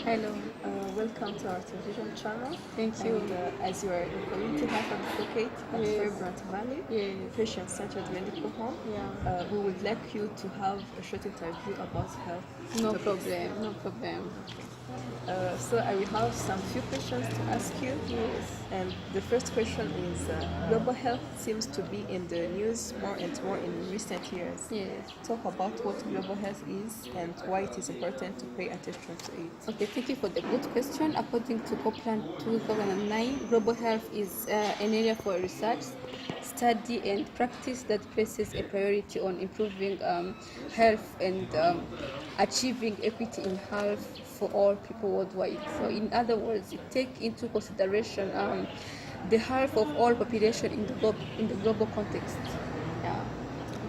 Hello. Welcome to our television channel. Thank you. And as you are a community health advocate at Yes. Fairbrant Valley, Yes. patient-centered medical home, Yeah. we would like you to have a short interview about health No topics. problem. No problem. So I will have some few questions to ask you. Yes. And the first question is, global health seems to be in the news more and more in recent years. Yes. Talk about what global health is and why it is important to pay attention to it. Okay, thank you for the good question. According to Copland 2009, global health is an area for research, study, and practice that places a priority on improving health and achieving equity in health for all people worldwide. So, in other words, it takes into consideration the health of all population in the global context. Yeah.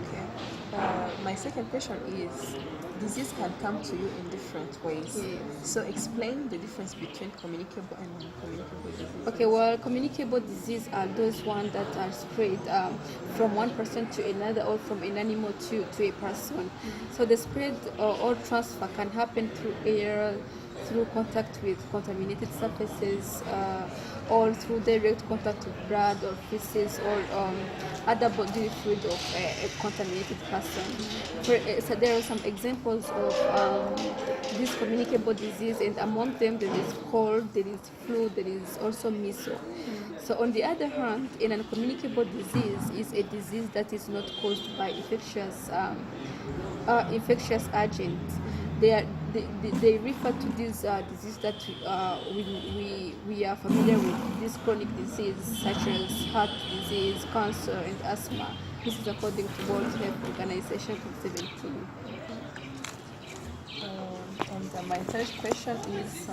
Okay. My second question is, disease can come to you in different ways. Yes. So explain the difference between communicable and non-communicable diseases. Okay, well, communicable disease are those ones that are spread from one person to another or from an animal to a person. So the spread or transfer can happen through air, through contact with contaminated surfaces, or through direct contact with blood or feces or other bodily fluid of a contaminated person. So there are some examples of this communicable disease, and among them there is cold, there is flu, there is also measles. So on the other hand, an uncommunicable disease is a disease that is not caused by infectious agents. They refer to this disease that we are familiar with, this chronic disease such as heart disease, cancer, and asthma. This is according to World Health Organization 2017. And my third question is,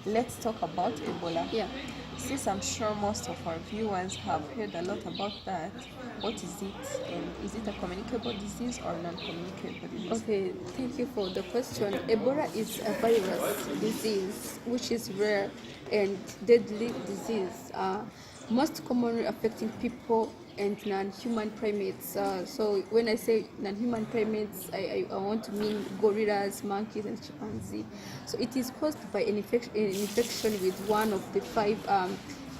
let's talk about Ebola. Yeah. Since I'm sure most of our viewers have heard a lot about that, what is it, and is it a communicable disease or non-communicable disease? Okay, thank you for the question. Ebola is a virus disease which is rare and deadly disease, most commonly affecting people and non-human primates. So when I say non-human primates, I want to mean gorillas, monkeys, and chimpanzees. So it is caused by an infection with one of the five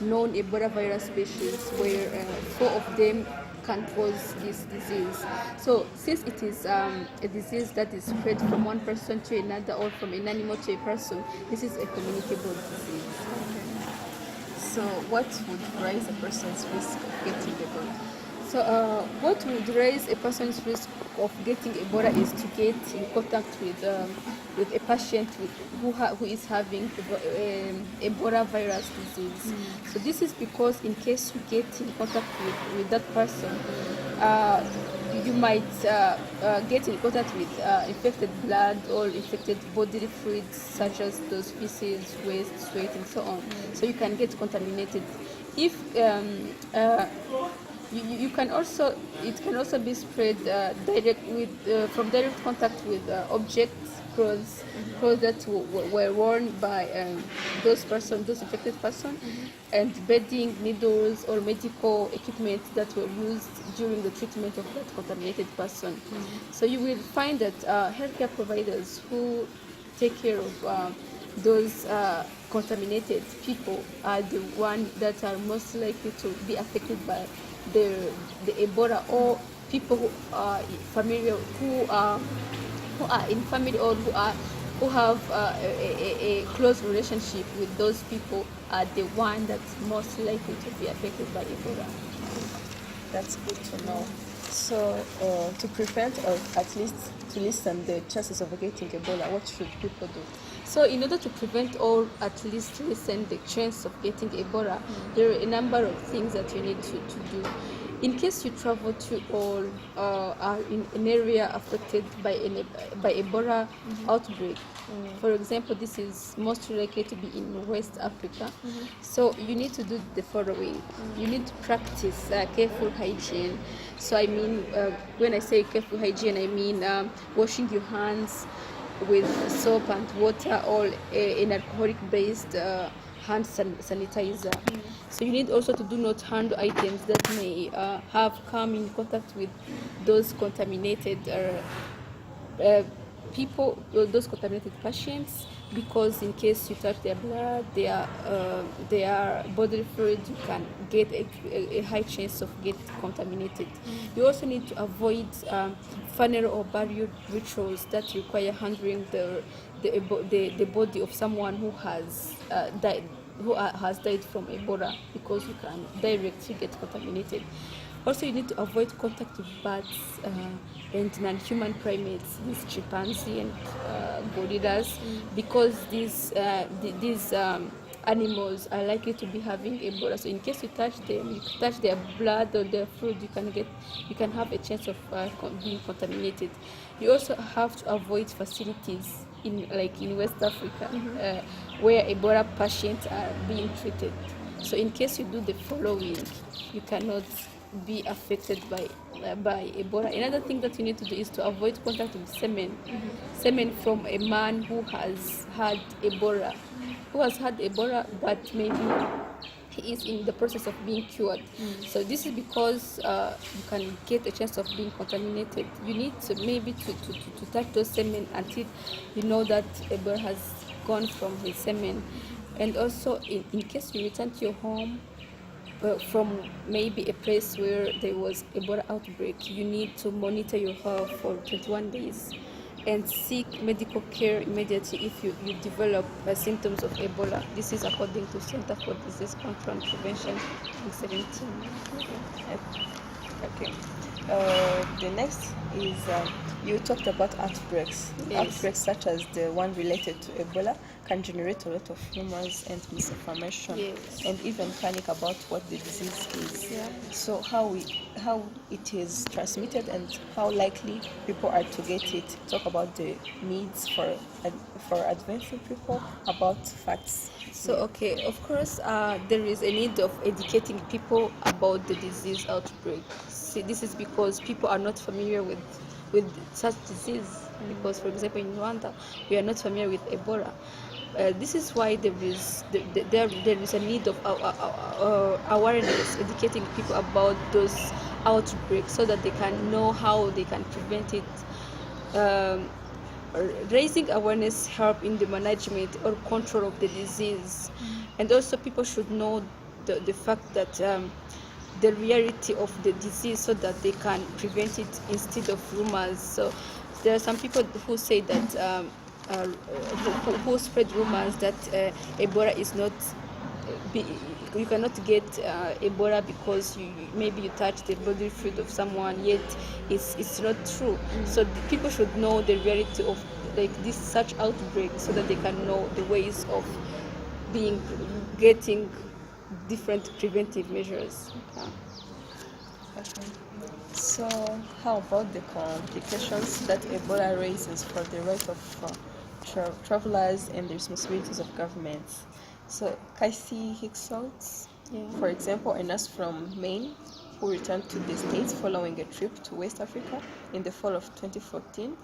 known Ebola virus species, where four of them can cause this disease. So since it is a disease that is spread from one person to another or from an animal to a person, this is a communicable disease. So what would raise a person's risk of getting Ebola? So what would raise a person's risk of getting Ebola is to get in contact with a patient who is having Ebola virus disease. So this is because in case you get in contact with that person, you might get in contact with infected blood or infected bodily fluids such as those feces, waste, sweat, and so on. So you can get contaminated. If you can also, it can also be spread from direct contact with objects, clothes that were worn by those infected person, and bedding, needles, or medical equipment that were used during the treatment of that contaminated person. So you will find that healthcare providers who take care of those contaminated people are the ones that are most likely to be affected by the Ebola, or people who are familiar, who are in family, or who have a close relationship with those people are the one that's most likely to be affected by Ebola. That's good to know. So to prevent or at least to lessen the chances of getting Ebola, what should people do? So in order to prevent or at least lessen the chance of getting Ebola, there are a number of things that you need to do. In case you travel to or are in an area affected by Ebola outbreak, for example, this is most likely to be in West Africa. So you need to do the following. You need to practice careful hygiene. So I mean, when I say careful hygiene, I mean washing your hands with soap and water or an alcoholic-based hand sanitizer. So you need also to do not handle items that may have come in contact with those contaminated people, those contaminated patients, because in case you touch their blood, their bodily fluid, you can get a high chance of get contaminated. You also need to avoid funeral or burial rituals that require handling the body of someone who has died, has died from Ebola, because you can directly get contaminated. Also, you need to avoid contact with bats and non-human primates, these chimpanzee and gorillas, because these animals are likely to be having Ebola. So in case you touch them, you touch their blood or their food, you can have a chance of being contaminated. You also have to avoid facilities in West Africa where Ebola patients are being treated. So in case you do the following, you cannot be affected by Ebola. Another thing that you need to do is to avoid contact with semen, semen from a man who has had Ebola, but maybe he is in the process of being cured. So this is because you can get a chance of being contaminated. You need to maybe to touch those semen until you know that Ebola has gone from his semen. And also, in case you return to your home from maybe a place where there was Ebola outbreak, you need to monitor your health for 21 days and seek medical care immediately if you develop symptoms of Ebola. This is according to Center for Disease Control and Prevention in 17. Okay. The next is you talked about outbreaks. Yes. Outbreaks such as the one related to Ebola can generate a lot of rumors and misinformation, Yes. and even panic about what the disease is. Yeah. So how it is transmitted and how likely people are to get it. Talk about the needs for advancing people about facts. So, okay, of course, there is a need of educating people about the disease outbreak. See, this is because people are not familiar with such disease. Because, for example, in Rwanda, we are not familiar with Ebola. This is why there is a need of awareness, educating people about those outbreaks so that they can know how they can prevent it. Raising awareness help in the management or control of the disease. And also people should know the fact that the reality of the disease so that they can prevent it instead of rumors. So there are some people who say that who spread rumors that Ebola is not you cannot get Ebola because maybe you touch the body fluid of someone, yet it's not true. So people should know the reality of this such outbreak so that they can know the ways of getting different preventive measures. Okay. So how about the complications that Ebola raises for the right of travelers and the responsibilities of governments? So Casey Hicksoltz, for example, a nurse from Maine who returned to the States following a trip to West Africa in the fall of 2014,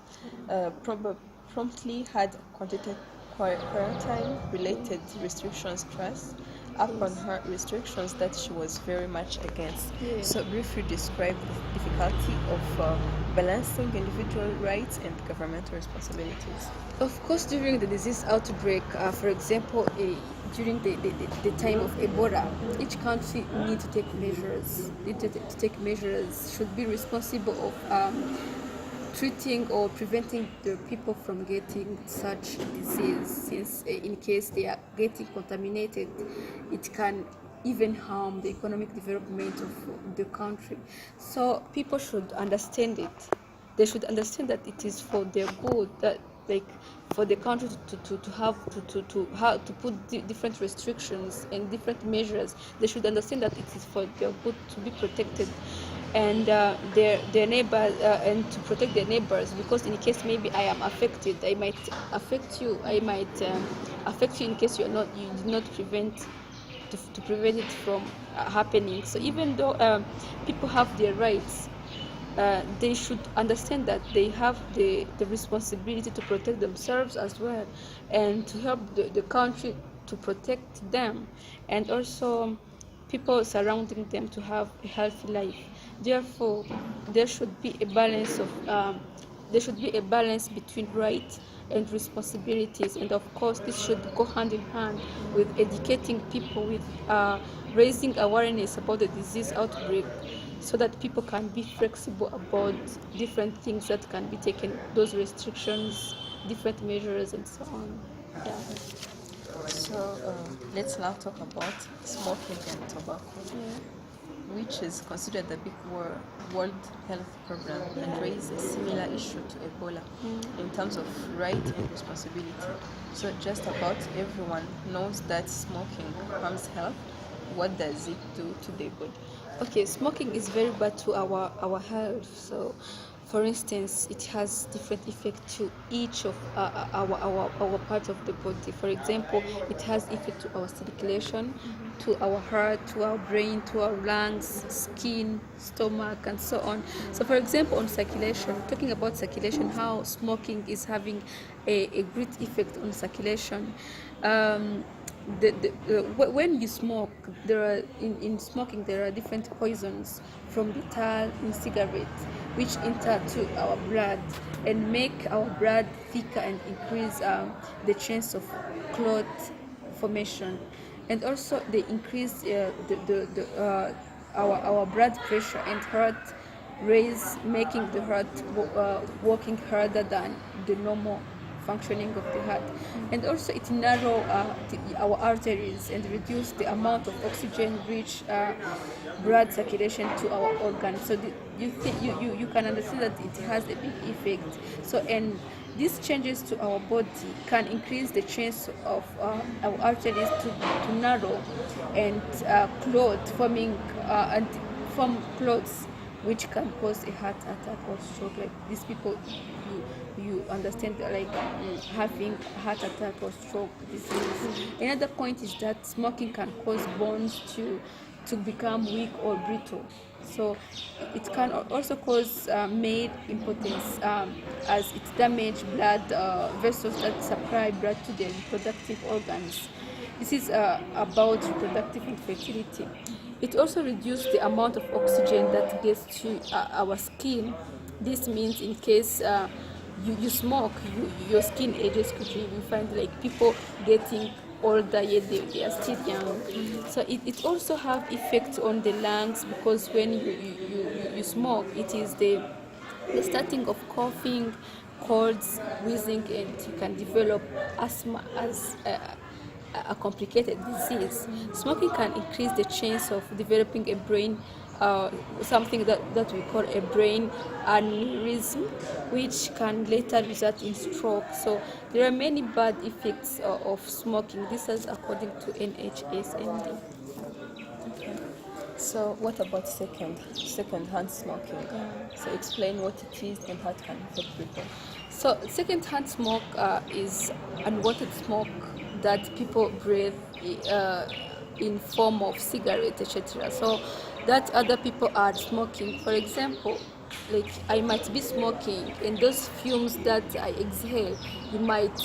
promptly had contacted quarantine-related restrictions thrust upon her, restrictions that she was very much against. Yes. So briefly describe the difficulty of balancing individual rights and governmental responsibilities. Of course, during the disease outbreak, for example, during the time of Ebola, each country needs to take measures, should be responsible of treating or preventing the people from getting such disease, since in case they are getting contaminated, it can even harm the economic development of the country. So people should understand it. They should understand that it is for their good, that for the country to put different restrictions and different measures. They should understand that it is for their good to be protected and their neighbors and to protect their neighbors, because in case maybe I am affected, I might affect you. I might affect you in case you did not prevent it from happening. So even though people have their rights, they should understand that they have the responsibility to protect themselves as well, and to help the country to protect them, and also people surrounding them to have a healthy life. Therefore, there should be a balance of there should be a balance between right and responsibilities, and of course this should go hand in hand with educating people, with raising awareness about the disease outbreak, so that people can be flexible about different things that can be taken, those restrictions, different measures, and so on. Yeah. So let's now talk about smoking and tobacco, which is considered the big World Health Program and raises a similar issue to Ebola in terms of right and responsibility. So just about everyone knows that smoking harms health. What does it do to the body? Okay, smoking is very bad to our health. So, for instance, it has different effects to each of our parts of the body. For example, it has effect to our circulation, to our heart, to our brain, to our lungs, skin, stomach, and so on. So, for example, on circulation, talking about circulation, how smoking is having a great effect on circulation. When you smoke, there are in smoking there are different poisons from the tar in cigarettes, which enter to our blood and make our blood thicker and increase the chance of clot formation, and also they increase our blood pressure and heart raise, making the heart working harder than the normal functioning of the heart. And also it narrow our arteries and reduce the amount of oxygen rich blood circulation to our organs. So you can understand that it has a big effect. So, and these changes to our body can increase the chance of our arteries to narrow and clot forming and form clots, which can cause a heart attack or stroke. Like these people, you understand, like having heart attack or stroke disease. Another point is that smoking can cause bones to become weak or brittle. So it can also cause male impotence, as it damages blood vessels that supply blood to the reproductive organs. This is about reproductive infertility. It also reduces the amount of oxygen that gets to our skin. This means in case you smoke, your skin ages quickly. You find like people getting older yet they are still young. So it also have effects on the lungs, because when you smoke, it is the starting of coughing, colds, wheezing, and you can develop asthma as a complicated disease. Smoking can increase the chance of developing a brain, something that we call a brain aneurysm, which can later result in stroke. So there are many bad effects of smoking. This is according to NHSND. Okay. So what about second-hand smoking? So explain what it is and how it can affect people. So second-hand smoke is unwanted smoke that people breathe in form of cigarette, etc. So that other people are smoking. For example, like I might be smoking, and those fumes that I exhale, you might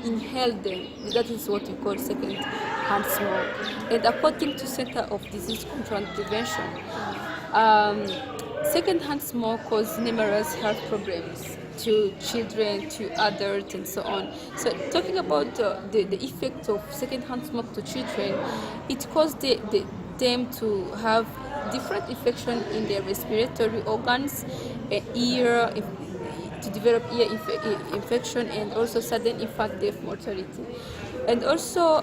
inhale them. That is what we call second-hand smoke. And according to Center of Disease Control and Prevention, second-hand smoke causes numerous health problems to children, to adults, and so on. So talking about the effect of second-hand smoke to children, it causes them to have different infection in their respiratory organs, ear, to develop ear infection, and also sudden infant death mortality. And also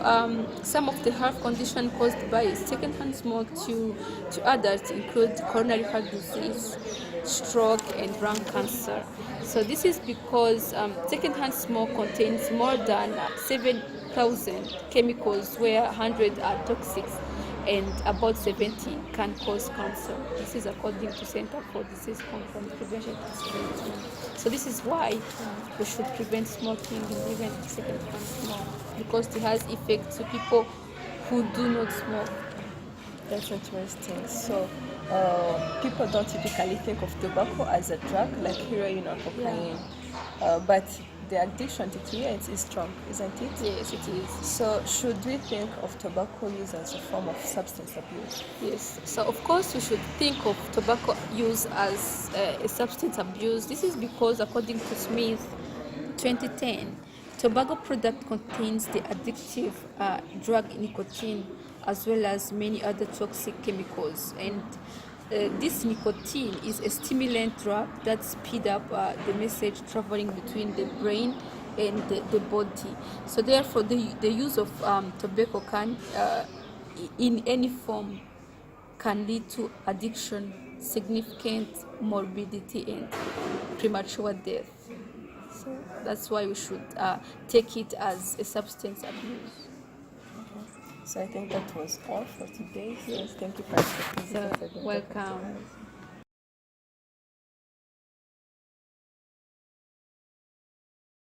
some of the health conditions caused by second-hand smoke to adults include coronary heart disease, stroke, and lung cancer. So this is because second-hand smoke contains more than 7,000 chemicals, where 100 are toxic and about 70 can cause cancer. This is according to Center for Disease Control and Prevention. So this is why we should prevent smoking and even second-hand smoke, because it has effects to people who do not smoke. That's interesting. So people don't typically think of tobacco as a drug like heroin or cocaine, but the addiction it creates is strong, isn't it? Yes, it is. So should we think of tobacco use as a form of substance abuse? Yes, so of course we should think of tobacco use as a substance abuse. This is because, according to Smith 2010, tobacco product contains the addictive drug nicotine, as well as many other toxic chemicals. And this nicotine is a stimulant drug that speed up the message traveling between the brain and the body. So therefore, the use of tobacco can, in any form, can lead to addiction, significant morbidity, and premature death. So that's why we should take it as a substance abuse. So I think that was all for today. So Yes. thank you for So welcome.